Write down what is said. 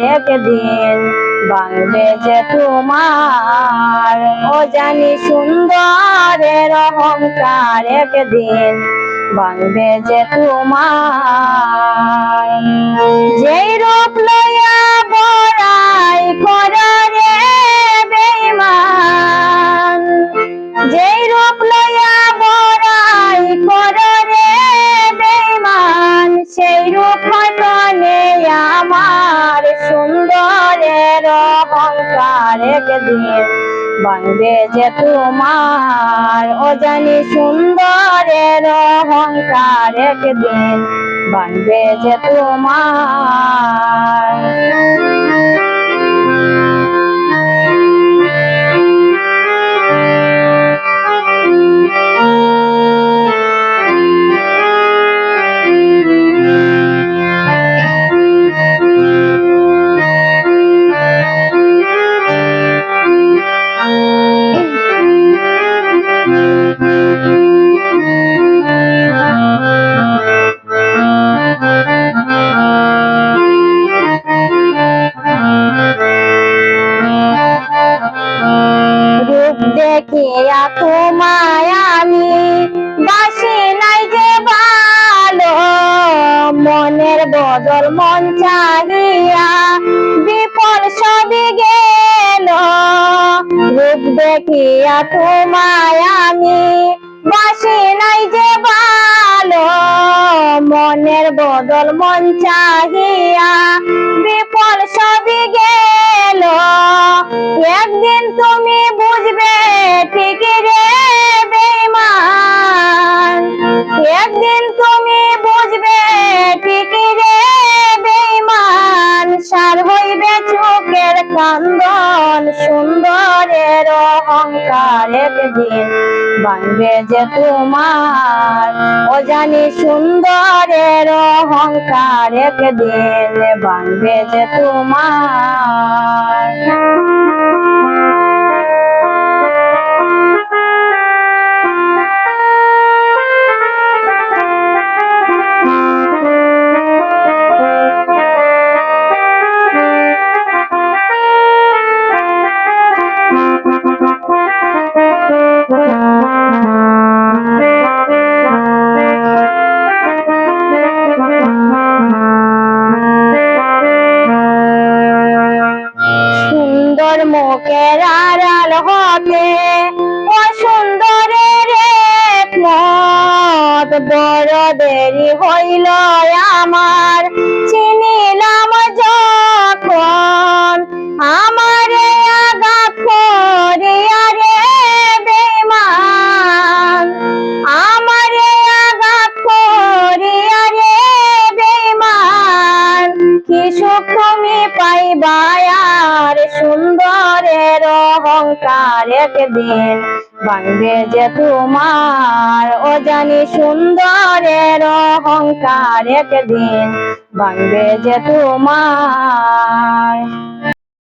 একদিন ভাঙবে যে তোমার অজানি সুন্দরের অহংকার একদিন ভাঙবে যে তোমার যেই রূপ লইয়া বড়াই করো রে বেঈমান যেই রূপ লইয়া বড়াই করো রে বেঈমান সেই রূপ হয়তো নেই আমার সুন্দরের অহংকার একদিন ভাঙবে যে তোমার অজানি সুন্দরের অহংকার একদিন ভাঙবে যে তোমার দেখিয়া তোমায় আমি বাসি নাই যে ভালো মনের বদল মন চাহিয়া বিফল সবই গেল রূপ দেখিয়া তোমায় আমি বাসি নাই যে ভালো মনের বদল মন চাহিয়া বিফল সবই গেল একদিন তুমি বুঝবে ঠিক রে বেঈমান একদিন তুমি বুঝবে ঠিক রে বেঈমান সার হইবে চোখের কান্দন সুন্দরের অহংকার একদিন ভাঙবে যে তোমার অজানি সুন্দরের অহংকার একদিন ভাঙবে যে তোমার মুখের আড়াল হতে অসুন্দরের এক মত বড় দেরি হইল আমার চিনিলাম যখন আমার আঘাত করিয়া রে বেঈমান আমার আঘাত করিয়া রে বেঈমান কি সুখ তুমি পাইবা আর সুন্দরের অহংকার একদিন ভাঙবে যে তোমার অজানি সুন্দরের অহংকার একদিন ভাঙবে যে তোমার